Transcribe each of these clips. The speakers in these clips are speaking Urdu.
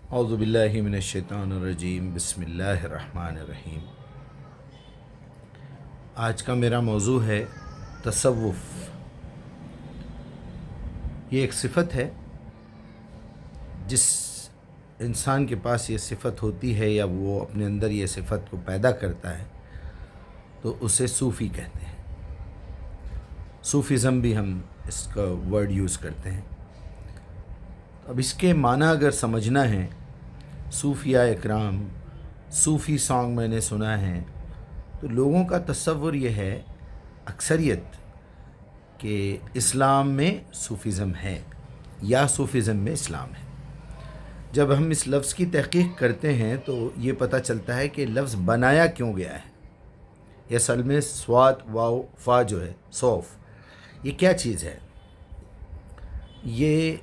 اعوذ باللہ من الشیطان الرجیم، بسم اللہ الرحمن الرحیم۔ آج کا میرا موضوع ہے تصوف۔ یہ ایک صفت ہے، جس انسان کے پاس یہ صفت ہوتی ہے یا وہ اپنے اندر یہ صفت کو پیدا کرتا ہے تو اسے صوفی کہتے ہیں۔ صوفیزم بھی ہم اس کا ورڈ یوز کرتے ہیں۔ اب اس کے معنی اگر سمجھنا ہے، صوفیاء اکرام، صوفی سانگ میں نے سنا ہے، تو لوگوں کا تصور یہ ہے اکثریت کہ اسلام میں صوفیزم ہے یا صوفیزم میں اسلام ہے۔ جب ہم اس لفظ کی تحقیق کرتے ہیں تو یہ پتہ چلتا ہے کہ لفظ بنایا کیوں گیا ہے۔ یہ اصل میں سوات واو فا جو ہے صوف، یہ کیا چیز ہے؟ یہ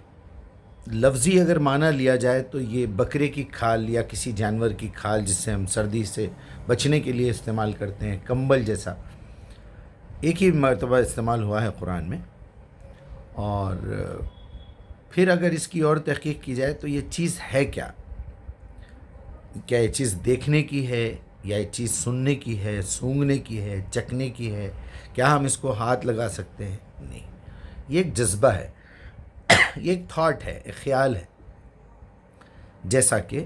لفظی اگر معنی لیا جائے تو یہ بکرے کی کھال یا کسی جانور کی کھال، جس سے ہم سردی سے بچنے کے لیے استعمال کرتے ہیں، کمبل جیسا، ایک ہی مرتبہ استعمال ہوا ہے قرآن میں۔ اور پھر اگر اس کی اور تحقیق کی جائے تو یہ چیز ہے کیا یہ چیز دیکھنے کی ہے یا یہ چیز سننے کی ہے، سونگھنے کی ہے، چکھنے کی ہے؟ کیا ہم اس کو ہاتھ لگا سکتے ہیں؟ نہیں، یہ ایک جذبہ ہے، یہ ایک تھاٹ ہے، ایک خیال ہے۔ جیسا کہ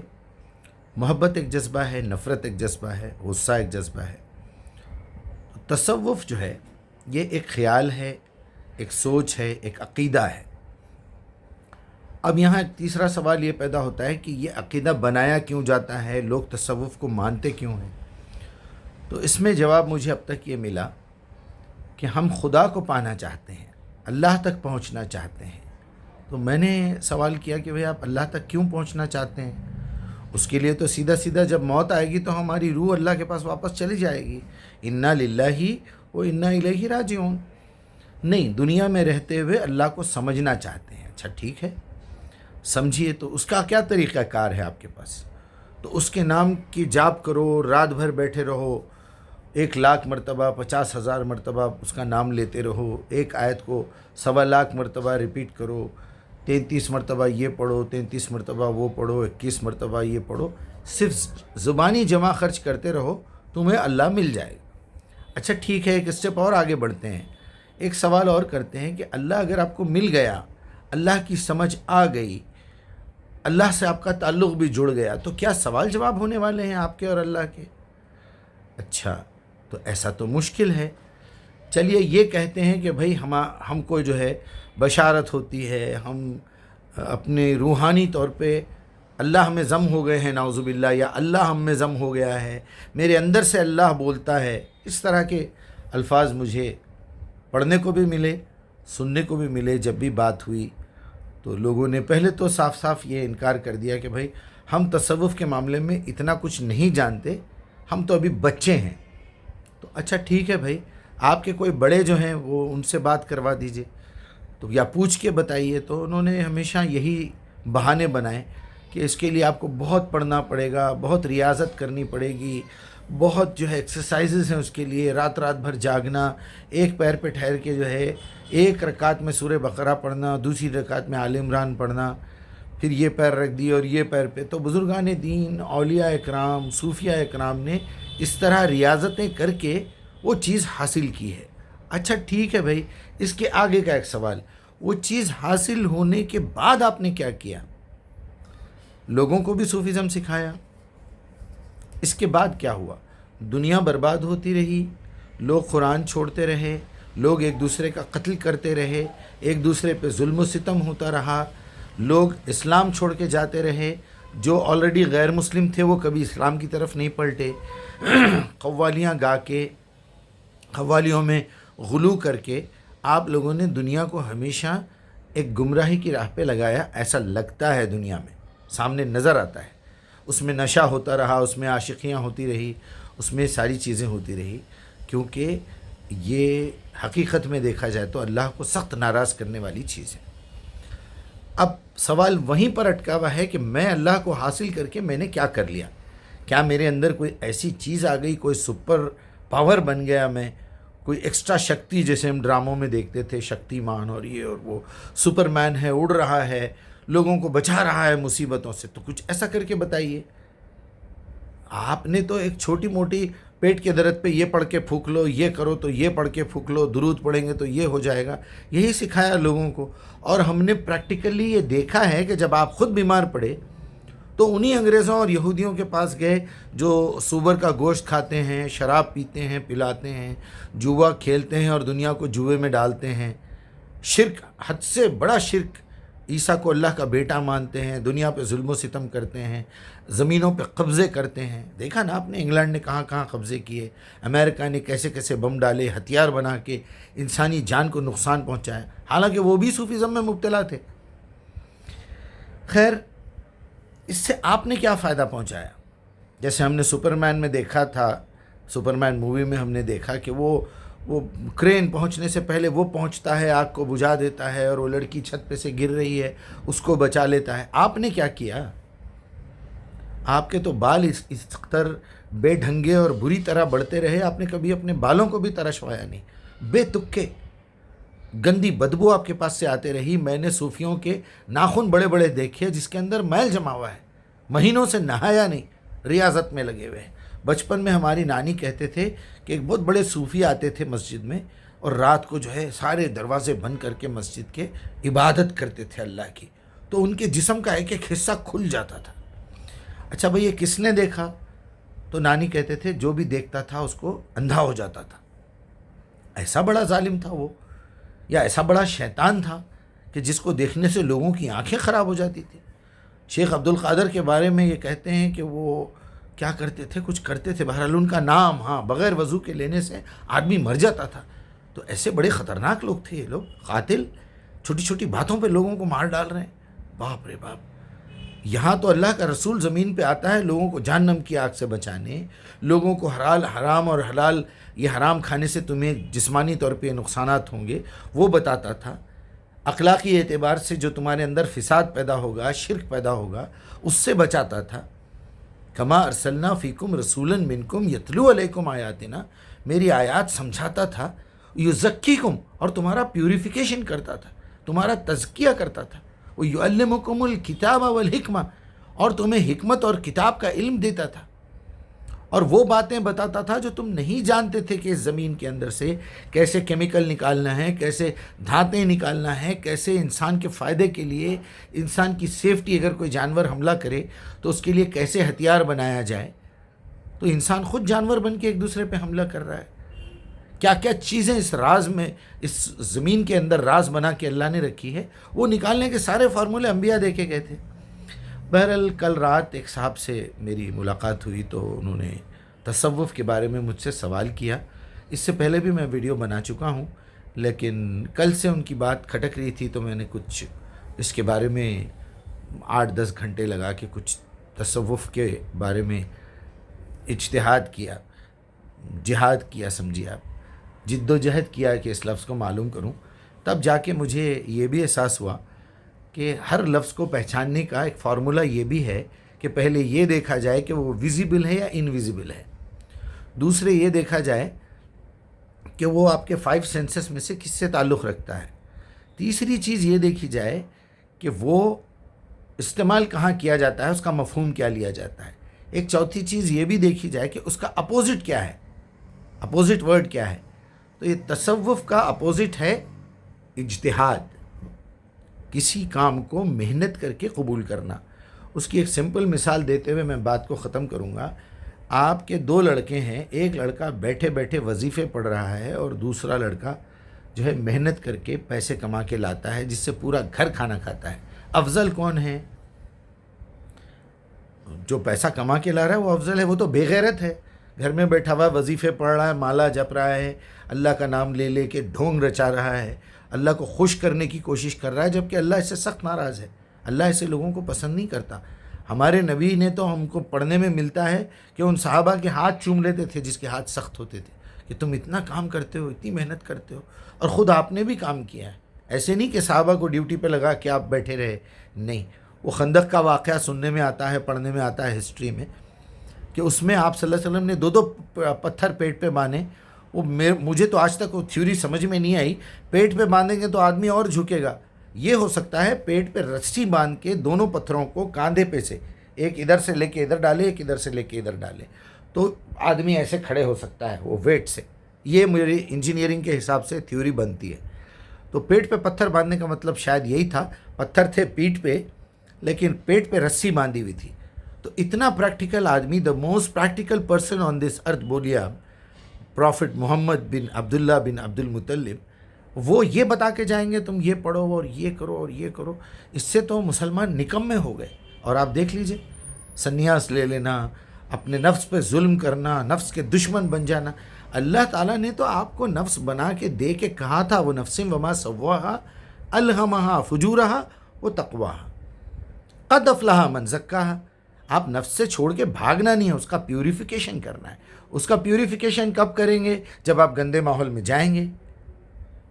محبت ایک جذبہ ہے، نفرت ایک جذبہ ہے، غصہ ایک جذبہ ہے۔ تصوف جو ہے یہ ایک خیال ہے، ایک سوچ ہے، ایک عقیدہ ہے۔ اب یہاں ایک تیسرا سوال یہ پیدا ہوتا ہے کہ یہ عقیدہ بنایا کیوں جاتا ہے، لوگ تصوف کو مانتے کیوں ہیں؟ تو اس میں جواب مجھے اب تک یہ ملا کہ ہم خدا کو پانا چاہتے ہیں، اللہ تک پہنچنا چاہتے ہیں۔ تو میں نے سوال کیا کہ بھئی آپ اللہ تک کیوں پہنچنا چاہتے ہیں؟ اس کے لیے تو سیدھا جب موت آئے گی تو ہماری روح اللہ کے پاس واپس چلی جائے گی۔ انا للہ و انا الیہ راجعون۔ نہیں، دنیا میں رہتے ہوئے اللہ کو سمجھنا چاہتے ہیں۔ اچھا ٹھیک ہے، سمجھیے، تو اس کا کیا طریقہ کار ہے آپ کے پاس؟ تو اس کے نام کی جاپ کرو، رات بھر بیٹھے رہو، 1,00,000 مرتبہ، 50,000 مرتبہ اس کا نام لیتے رہو، ایک آیت کو 1,25,000 مرتبہ ریپیٹ کرو، 33 مرتبہ یہ پڑھو، 33 مرتبہ وہ پڑھو، 21 مرتبہ یہ پڑھو، صرف زبانی جمع خرچ کرتے رہو، تمہیں اللہ مل جائے گا۔ اچھا ٹھیک ہے، ایک اسٹیپ اور آگے بڑھتے ہیں، ایک سوال اور کرتے ہیں کہ اللہ اگر آپ کو مل گیا، اللہ کی سمجھ آ گئی، اللہ سے آپ کا تعلق بھی جڑ گیا، تو کیا سوال جواب ہونے والے ہیں آپ کے اور اللہ کے؟ اچھا، تو ایسا تو مشکل ہے۔ چلیے یہ کہتے ہیں کہ بھئی ہم کو جو ہے بشارت ہوتی ہے، ہم اپنے روحانی طور پہ اللہ ہمیں ضم ہو گئے ہیں، نعوذ باللہ، یا اللہ ہم میں ضم ہو گیا ہے، میرے اندر سے اللہ بولتا ہے۔ اس طرح کے الفاظ مجھے پڑھنے کو بھی ملے، سننے کو بھی ملے۔ جب بھی بات ہوئی تو لوگوں نے پہلے تو صاف یہ انکار کر دیا کہ بھئی ہم تصوف کے معاملے میں اتنا کچھ نہیں جانتے، ہم تو ابھی بچے ہیں۔ تو اچھا ٹھیک ہے بھائی، آپ کے کوئی بڑے جو ہیں وہ ان سے بات کروا دیجئے، تو یا پوچھ کے بتائیے۔ تو انہوں نے ہمیشہ یہی بہانے بنائے کہ اس کے لیے آپ کو بہت پڑھنا پڑے گا، بہت ریاضت کرنی پڑے گی، بہت جو ہے ایکسرسائزز ہیں اس کے لیے، رات بھر جاگنا، ایک پیر پہ ٹھہر کے جو ہے ایک رکعت میں سورہ بقرہ پڑھنا، دوسری رکعت میں آل عمران پڑھنا، پھر یہ پیر رکھ دی اور یہ پیر پہ۔ تو بزرگان دین، اولیاء اکرام، صوفیاء اکرام نے اس طرح ریاضتیں کر کے وہ چیز حاصل کی ہے۔ اچھا ٹھیک ہے بھائی، اس کے آگے کا ایک سوال، وہ چیز حاصل ہونے کے بعد آپ نے کیا کیا؟ لوگوں کو بھی صوفیزم سکھایا، اس کے بعد کیا ہوا؟ دنیا برباد ہوتی رہی، لوگ قرآن چھوڑتے رہے، لوگ ایک دوسرے کا قتل کرتے رہے، ایک دوسرے پہ ظلم و ستم ہوتا رہا، لوگ اسلام چھوڑ کے جاتے رہے، جو آلریڈی غیر مسلم تھے وہ کبھی اسلام کی طرف نہیں پلٹے، قوالیاں گا کے، قوالیوں میں غلو کر کے آپ لوگوں نے دنیا کو ہمیشہ ایک گمراہی کی راہ پہ لگایا۔ ایسا لگتا ہے، دنیا میں سامنے نظر آتا ہے۔ اس میں نشہ ہوتا رہا، اس میں عاشقیاں ہوتی رہی، اس میں ساری چیزیں ہوتی رہی، کیونکہ یہ حقیقت میں دیکھا جائے تو اللہ کو سخت ناراض کرنے والی چیز ہے۔ اب سوال وہیں پر اٹکا ہوا ہے کہ میں اللہ کو حاصل کر کے میں نے کیا کر لیا؟ کیا میرے اندر کوئی ایسی چیز آ گئی، کوئی سپر پاور بن گیا میں، کوئی ایکسٹرا شکتی، جیسے ہم ڈراموں میں دیکھتے تھے، شکتی مان اور یہ اور وہ، سپر مین ہے، اڑ رہا ہے، لوگوں کو بچا رہا ہے مصیبتوں سے، تو کچھ ایسا کر کے بتائیے۔ آپ نے تو ایک چھوٹی موٹی پیٹ کے درد پہ یہ پڑھ کے پھونک لو، یہ کرو تو یہ پڑھ کے پھونک لو، درود پڑھیں گے تو یہ ہو جائے گا، یہی سکھایا لوگوں کو۔ اور ہم نے پریکٹیکلی یہ دیکھا ہے کہ جب آپ خود بیمار پڑے تو انہی انگریزوں اور یہودیوں کے پاس گئے جو سور کا گوشت کھاتے ہیں، شراب پیتے ہیں، پلاتے ہیں، جوا کھیلتے ہیں اور دنیا کو جوئے میں ڈالتے ہیں، شرک، حد سے بڑا شرک، عیسیٰ کو اللہ کا بیٹا مانتے ہیں، دنیا پہ ظلم و ستم کرتے ہیں، زمینوں پہ قبضے کرتے ہیں۔ دیکھا نا آپ نے انگلینڈ نے کہاں کہاں قبضے کیے، امریکہ نے کیسے کیسے بم ڈالے، ہتھیار بنا کے انسانی جان کو نقصان پہنچایا، حالانکہ وہ بھی صوفیزم میں مبتلا تھے۔ خیر، اس سے آپ نے کیا فائدہ پہنچایا؟ جیسے ہم نے سپرمین میں دیکھا تھا، سپرمین مووی میں ہم نے دیکھا کہ وہ کرین پہنچنے سے پہلے وہ پہنچتا ہے، آگ کو بجھا دیتا ہے، اور وہ لڑکی چھت پہ سے گر رہی ہے، اس کو بچا لیتا ہے۔ آپ نے کیا کیا؟ آپ کے تو بال اس طرح بے ڈھنگے اور بری طرح بڑھتے رہے، آپ نے کبھی اپنے بالوں کو بھی ترشوایا نہیں، بے تکے گندی بدبو آپ کے پاس سے آتے رہی۔ میں نے صوفیوں کے ناخن بڑے بڑے دیکھے جس کے اندر میل جما ہوا ہے، مہینوں سے نہایا نہیں، ریاضت میں لگے ہوئے ہیں۔ بچپن میں ہماری نانی کہتے تھے کہ ایک بہت بڑے صوفی آتے تھے مسجد میں، اور رات کو جو ہے سارے دروازے بند کر کے مسجد کے عبادت کرتے تھے اللہ کی، تو ان کے جسم کا ایک ایک حصہ کھل جاتا تھا۔ اچھا بھئی، یہ کس نے دیکھا؟ تو نانی کہتے تھے جو بھی دیکھتا تھا اس کو اندھا ہو جاتا تھا۔ ایسا بڑا ظالم تھا وہ، یا ایسا بڑا شیطان تھا کہ جس کو دیکھنے سے لوگوں کی آنکھیں خراب ہو جاتی تھی۔ شیخ عبد القادر کے بارے میں یہ کہتے ہیں کہ وہ کیا کرتے تھے، کچھ کرتے تھے، بہرحال ان کا نام بغیر وضو کے لینے سے آدمی مر جاتا تھا۔ تو ایسے بڑے خطرناک لوگ تھے یہ لوگ، قاتل، چھوٹی چھوٹی باتوں پہ لوگوں کو مار ڈال رہے ہیں، باپ رے باپ۔ یہاں تو اللہ کا رسول زمین پہ آتا ہے لوگوں کو جہنم کی آگ سے بچانے، لوگوں کو حرام اور حلال، یہ حرام کھانے سے تمہیں جسمانی طور پہ نقصانات ہوں گے، وہ بتاتا تھا۔ اخلاقی اعتبار سے جو تمہارے اندر فساد پیدا ہوگا، شرک پیدا ہوگا، اس سے بچاتا تھا۔ کما ارسلنا فیکم رسولا منکم یتلو علیکم آیاتنا، میری آیات سمجھاتا تھا، یزکیکم، اور تمہارا پیوریفیکیشن کرتا تھا، تمہارا تزکیہ کرتا تھا، وَيُعَلِّمُكُمُ الْكِتَابَ وَالْحِکْمَةَ، اور تمہیں حکمت اور کتاب کا علم دیتا تھا، اور وہ باتیں بتاتا تھا جو تم نہیں جانتے تھے کہ اس زمین کے اندر سے کیسے کیمیکل نکالنا ہے، کیسے دھاتیں نکالنا ہے، کیسے انسان کے فائدے کے لیے، انسان کی سیفٹی، اگر کوئی جانور حملہ کرے تو اس کے لیے کیسے ہتھیار بنایا جائے۔ تو انسان خود جانور بن کے ایک دوسرے پہ حملہ کر رہا ہے۔ کیا کیا چیزیں اس راز میں، اس زمین کے اندر راز بنا کے اللہ نے رکھی ہے، وہ نکالنے کے سارے فارمولے انبیاء دے کے گئے تھے۔ بہرحال کل رات ایک صاحب سے میری ملاقات ہوئی تو انہوں نے تصوف کے بارے میں مجھ سے سوال کیا۔ اس سے پہلے بھی میں ویڈیو بنا چکا ہوں، لیکن کل سے ان کی بات کھٹک رہی تھی تو میں نے کچھ اس کے بارے میں 8-10 گھنٹے لگا کے کچھ تصوف کے بارے میں اجتہاد کیا، جہاد کیا، سمجھیے آپ، جد و جہد کیا کہ اس لفظ کو معلوم کروں۔ تب جا کے مجھے یہ بھی احساس ہوا کہ ہر لفظ کو پہچاننے کا ایک فارمولہ یہ بھی ہے کہ پہلے یہ دیکھا جائے کہ وہ ویزیبل ہے یا انویزیبل ہے، دوسرے یہ دیکھا جائے کہ وہ آپ کے 5 سینسز میں سے کس سے تعلق رکھتا ہے، تیسری چیز یہ دیکھی جائے کہ وہ استعمال کہاں کیا جاتا ہے، اس کا مفہوم کیا لیا جاتا ہے، ایک چوتھی چیز یہ بھی دیکھی جائے کہ اس کا اپوزٹ کیا ہے، اپوزٹ ورڈ کیا ہے۔ تو یہ تصوف کا اپوزٹ ہے اجتہاد، کسی کام کو محنت کر کے قبول کرنا۔ اس کی ایک سمپل مثال دیتے ہوئے میں بات کو ختم کروں گا۔ آپ کے 2 لڑکے ہیں، ایک لڑکا بیٹھے بیٹھے وظیفے پڑھ رہا ہے اور دوسرا لڑکا جو ہے محنت کر کے پیسے کما کے لاتا ہے جس سے پورا گھر کھانا کھاتا ہے۔ افضل کون ہے؟ جو پیسہ کما کے لا رہا ہے وہ افضل ہے، وہ تو بے غیرت ہے، گھر میں بیٹھا ہوا وظیفے پڑھ رہا ہے، مالا جپ رہا ہے، اللہ کا نام لے لے کے ڈھونگ رچا رہا ہے، اللہ کو خوش کرنے کی کوشش کر رہا ہے، جبکہ اللہ اس سے سخت ناراض ہے، اللہ ایسے لوگوں کو پسند نہیں کرتا۔ ہمارے نبی نے تو ہم کو پڑھنے میں ملتا ہے کہ ان صحابہ کے ہاتھ چوم لیتے تھے جس کے ہاتھ سخت ہوتے تھے کہ تم اتنا کام کرتے ہو، اتنی محنت کرتے ہو، اور خود آپ نے بھی کام کیا ہے۔ ایسے نہیں کہ صحابہ کو ڈیوٹی پہ لگا کہ آپ بیٹھے رہے، نہیں۔ وہ خندق کا واقعہ سننے میں آتا ہے، پڑھنے میں آتا ہے ہسٹری میں، کہ اس میں آپ صلی اللہ علیہ وسلم نے 2 پتھر پیٹ پہ باندھے۔ وہ مجھے تو آج تک وہ تھیوری سمجھ میں نہیں آئی، پیٹ پہ باندھیں گے تو آدمی اور جھکے گا، یہ ہو سکتا ہے پیٹ پہ رسی باندھ کے دونوں پتھروں کو کاندھے پہ سے ایک ادھر سے لے کے ادھر ڈالے، ایک ادھر سے لے کے ادھر ڈالے، تو آدمی ایسے کھڑے ہو سکتا ہے وہ ویٹ سے. یہ میری انجینئرنگ کے حساب سے تھیوری بنتی ہے. تو پیٹ پہ پتھر باندھنے کا مطلب شاید یہی تھا، پتھر تھے پیٹھ پہ لیکن پیٹ پہ رسی باندھی ہوئی تھی. تو اتنا پریکٹیکل آدمی، the most practical person on this earth بولیے آپ، پروفٹ محمد بن عبداللہ بن عبد المطلب، وہ یہ بتا کے جائیں گے تم یہ پڑھو اور یہ کرو اور یہ کرو. اس سے تو مسلمان نکمے ہو گئے. اور آپ دیکھ لیجئے، سنیاس لے لینا، اپنے نفس پہ ظلم کرنا، نفس کے دشمن بن جانا. اللہ تعالیٰ نے تو آپ کو نفس بنا کے دے کے کہا تھا، وہ نفس وما سواہا الہمہا فجورہا و تقواہا قد افلح من زکاہا. آپ نفس سے چھوڑ کے بھاگنا نہیں ہے، اس کا پیوریفیکیشن کرنا ہے. اس کا پیوریفیکیشن کب کریں گے؟ جب آپ گندے ماحول میں جائیں گے،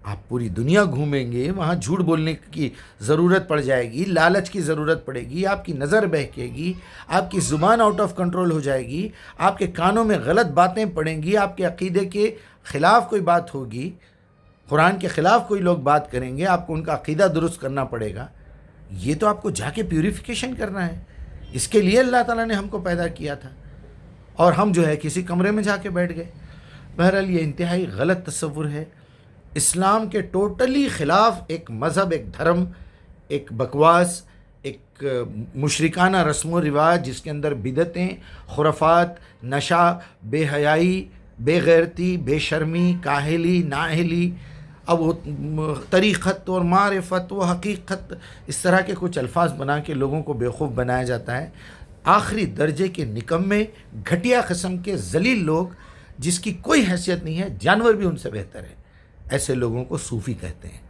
آپ پوری دنیا گھومیں گے، وہاں جھوٹ بولنے کی ضرورت پڑ جائے گی، لالچ کی ضرورت پڑے گی، آپ کی نظر بہکے گی، آپ کی زبان آؤٹ آف کنٹرول ہو جائے گی، آپ کے کانوں میں غلط باتیں پڑیں گی، آپ کے عقیدے کے خلاف کوئی بات ہوگی، قرآن کے خلاف کوئی لوگ بات کریں گے، آپ کو ان کا عقیدہ درست کرنا پڑے گا. یہ تو آپ کو جا کے پیوریفیکیشن کرنا ہے. اس کے لیے اللہ تعالیٰ نے ہم کو پیدا کیا تھا، اور ہم جو ہے کسی کمرے میں جا کے بیٹھ گئے. بہرحال یہ انتہائی غلط تصور ہے، اسلام کے ٹوٹلی خلاف ایک مذہب، ایک دھرم، ایک بکواس، ایک مشرکانہ رسم و رواج جس کے اندر بدعتیں، خرافات، نشہ، بے حیائی، بے غیرتی، بے شرمی، کاہلی، نااہلی، اب وہ طریقت اور معرفت و حقیقت، اس طرح کے کچھ الفاظ بنا کے لوگوں کو بیوقوف بنایا جاتا ہے. آخری درجے کے نکمے، گھٹیا قسم کے ذلیل لوگ جس کی کوئی حیثیت نہیں ہے، جانور بھی ان سے بہتر ہے، ایسے لوگوں کو صوفی کہتے ہیں.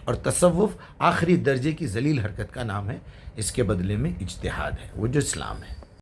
اور تصوف آخری درجے کی ذلیل حرکت کا نام ہے، اس کے بدلے میں اجتہاد ہے، وہ جو اسلام ہے.